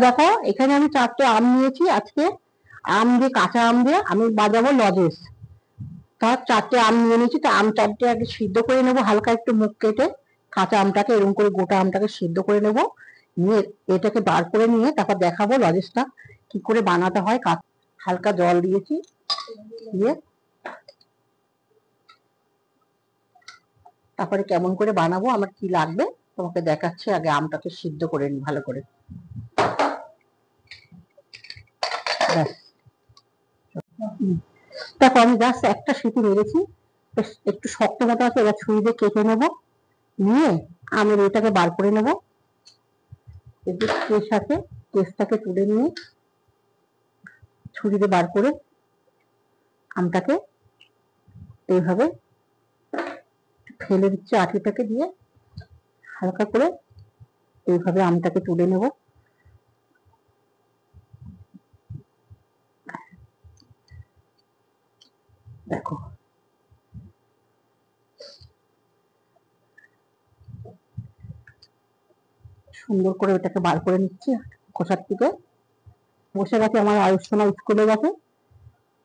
দেখো এখানে আমি 4টে আম নিয়েছি আজকে। আম দিয়ে, কাঁচা আম দিয়ে আমি বাজাবো লজেস। তার 4টে আম নিয়ে নিয়েছি। তো আম 4টে আগে সিদ্ধ করে নেবো, হালকা একটু মুখ কেটে কাঁচা আমটাকে এরকম করে গোটা আমটাকে সিদ্ধ করে নেবো। নিয়ে এটাকে বার করে নিয়ে তারপর দেখাবো লজেসটা কি করে বানাতে হয়। হালকা জল দিয়েছি, দিয়ে তারপরে কেমন করে বানাবো, আমার কি লাগবে তোমাকে দেখাচ্ছি। আগে আমটাকে সিদ্ধ করে নি ভালো করে। ব্যাস, দেখো আমি জাস্ট একটা সিটি মেরেছি, একটু শক্ত মতো আছে। এবার ছুরি দিয়ে কেটে নেবো, নিয়ে আমের এটাকে বার করে নেবো। এর সাথে কেসটাকে তুলে নিয়ে ছুরিতে বার করে আমটাকে এইভাবে ফেলে দিচ্ছি, আটিটাকে দিয়ে হালকা করে এইভাবে আমটাকে তুলে নেব। দেখো সুন্দর করে ওটাকে বার করে নিচ্ছি খোসার থেকে। বসে গেছে আমার আয়ুষ্মানা স্কুলে গেছে,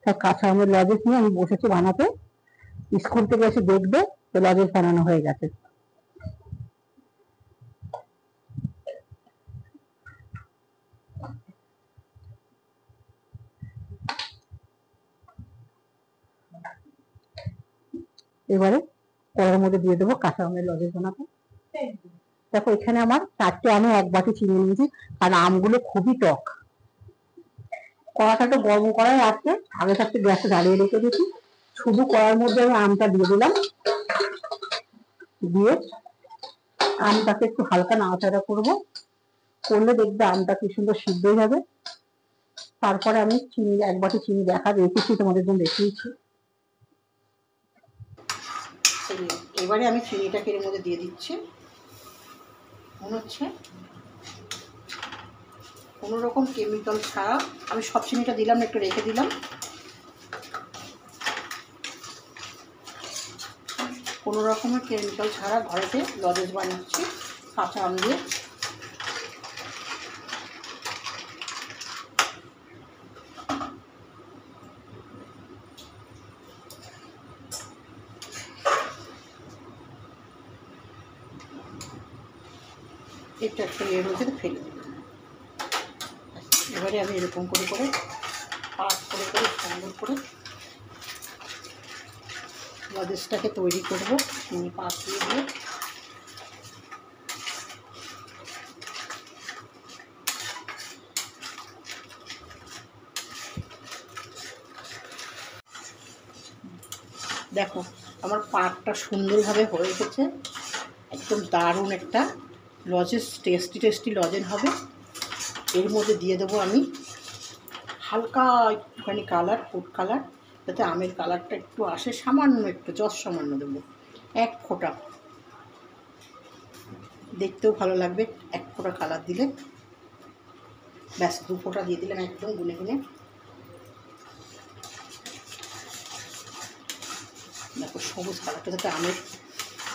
তার কাঁচা আমের লজেস নিয়ে আমি বসেছি বানাতে। স্কুল থেকে এসে দেখবে লজেস বানানো হয়ে গেছে। এবারে কড়াইয়ের মধ্যে দিয়ে দেবো কাঁচা আমের লজেস বানাতে। দেখো এখানে আমার 4টে আমে 1 বাটি চিনি নিয়েছি, কারণ আমগুলো খুবই টক। কড়াটা তো গরম করাই আছে, আগে থাকতে গ্যাসে জ্বালিয়ে রেখে দিয়েছি। শুধু কড়ার মধ্যে আমি আমটা দিয়ে দিলাম, দিয়ে আমটাকে একটু হালকা নাড়াচাড়া করবো, করলে দেখবে আমটা কি সুন্দর সিদ্ধ হয়ে যাবে। তারপরে আমি চিনি 1 বাটি চিনি রেখেছি তোমাদের জন্য দেখিয়েছি। এবারে আমি চিনিটাকে এর মধ্যে দিয়ে দিচ্ছি। মনে হচ্ছে কোনো রকম কেমিক্যাল ছাড়া আমি সব চিনিটা দিলাম, একটু রেখে দিলাম। কোনো রকমের কেমিক্যাল ছাড়া ঘরেতে লজেস বানাচ্ছি কাঁচা আম দিয়ে। এটা একটা এর মধ্যে ফেলে দিলাম। এবারে আমি এরকম করে করে পাক করে করে সুন্দর করে লজেসটাকে তৈরি করবো চিনি পাক দিয়ে দিয়ে। দেখো আমার পাকটা সুন্দরভাবে হয়ে গেছে, একদম দারুণ একটা লজেস, টেস্টি টেস্টি লজেন হবে। এর মধ্যে দিয়ে দেবো আমি হালকা একটুখানি কালার, ফুড কালার, যাতে আমের কালারটা একটু আসে, সামান্য একটু, সামান্য দেবো 1 ফোঁটা, দেখতেও ভালো লাগবে 1 ফোঁটা কালার দিলে। ব্যাস 2 ফোঁটা দিয়ে দিলাম একদম গুনে গুনে। দেখো সবুজ কালারটা যাতে আমের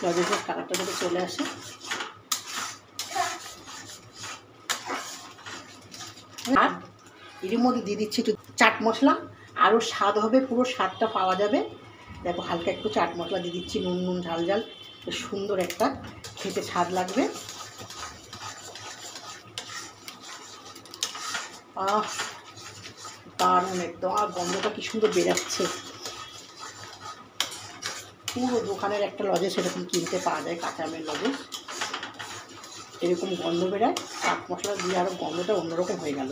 লজেসের কালারটা যাতে চলে আসে। আর এর মধ্যে দিয়ে দিচ্ছি একটু চাট মশলা, আরও স্বাদ হবে, পুরো স্বাদটা পাওয়া যাবে। দেখো হালকা একটু চাট মশলা দিয়ে দিচ্ছি, নুন নুন ঝাল ঝাল, সুন্দর একটা খেতে স্বাদ লাগবে। দারুণ একদম, আর গন্ধটা কি সুন্দর বেরাচ্ছে। পুরো দোকানের একটা লজেস এরকম কিনতে পাওয়া যায়, কাঁচা আমের লজেস, এরকম গন্ধ বেরায়। চাট মশলা দিয়ে আরও গন্ধটা অন্যরকম হয়ে গেল।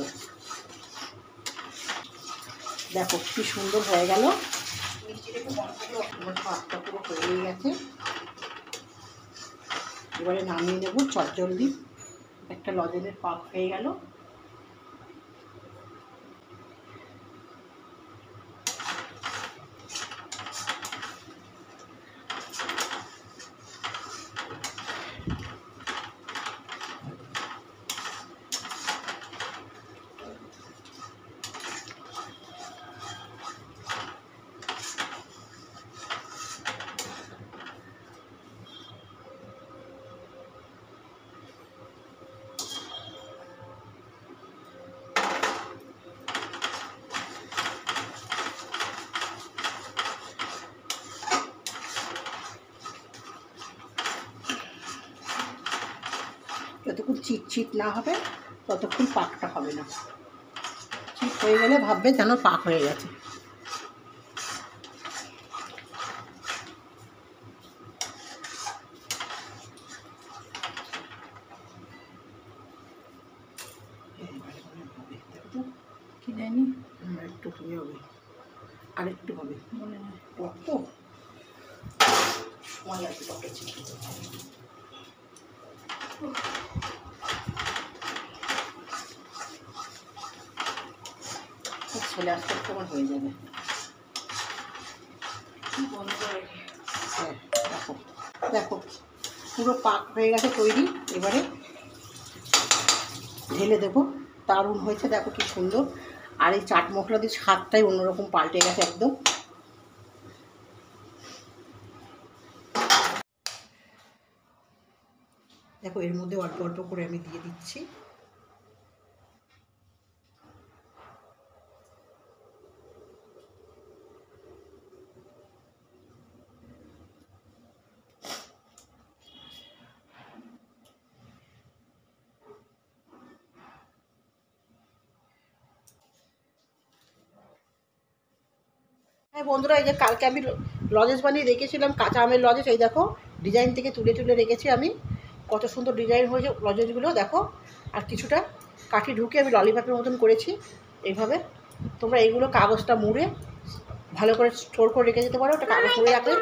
দেখো কি সুন্দর হয়ে গেল। আমার পাকটা পুরো হয়ে গেছে। এবারে নামিয়ে নেব চটজলদি, একটা লজেনের পাক হয়ে গেল। চিট না হবে ততক্ষণ পাকটা হবে না। চিট হয়ে গেলে ভাববে যেন পাক হয়ে গেছে। কি জানি একটু কি হবে, আরেকটু হবে মনে হয়, টক তো সময় লাগবে টকের চিনি। ছেলে আসতে তোমার হয়ে যাবে। হ্যাঁ দেখো দেখো পুরো পাক হয়ে গেছে তৈরি। এবারে ঢেলে দেবো। দারুণ হয়েছে, দেখো কি সুন্দর। আর এই চাট মশলা দিয়ে স্বাদটাই অন্যরকম পাল্টে গেছে একদম। দেখো এর মধ্যে অল্প অল্প করে আমি দিয়ে দিচ্ছি। হ্যাঁ বন্ধুরা, এই যে কালকে আমি লজেস বানিয়ে রেখেছিলাম, কাঁচা আমের লজেস। এই দেখো ডিজাইন থেকে তুলে তুলে রেখেছি আমি, কত সুন্দর ডিজাইন হয়েছে লজেসগুলো দেখো। আর কিছুটা কাঠি ঢুকে আমি ললিপপের মতন করেছি এইভাবে। তোমরা এইগুলো কাগজটা মুড়ে ভালো করে স্টোর করে রেখে যেতে পারো। ওটা কাগজ মুড়ে রাখলে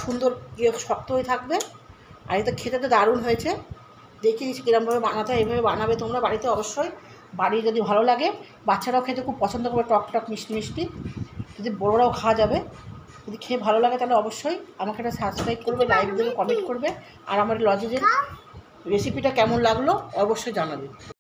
সুন্দর শক্ত হয়ে থাকবে। আর এটা খেতে তো দারুণ হয়েছে। দেখিয়ে দিচ্ছি কীরকমভাবে বানাতে হয়। এইভাবে বানাবে তোমরা বাড়িতে অবশ্যই। বাড়ি যদি ভালো লাগে, বাচ্চারাও খেতে খুব পছন্দ করবে, টক টক মিষ্টি মিষ্টি। যদি বড়োরাও খাওয়া যাবে। যদি খেয়ে ভালো লাগে তাহলে অবশ্যই আমাকে একটা সাবস্ক্রাইব করবে, লাইক দেবে, কমেন্ট করবে। আর আমার লজেজের রেসিপিটা কেমন লাগলো অবশ্যই জানাবে।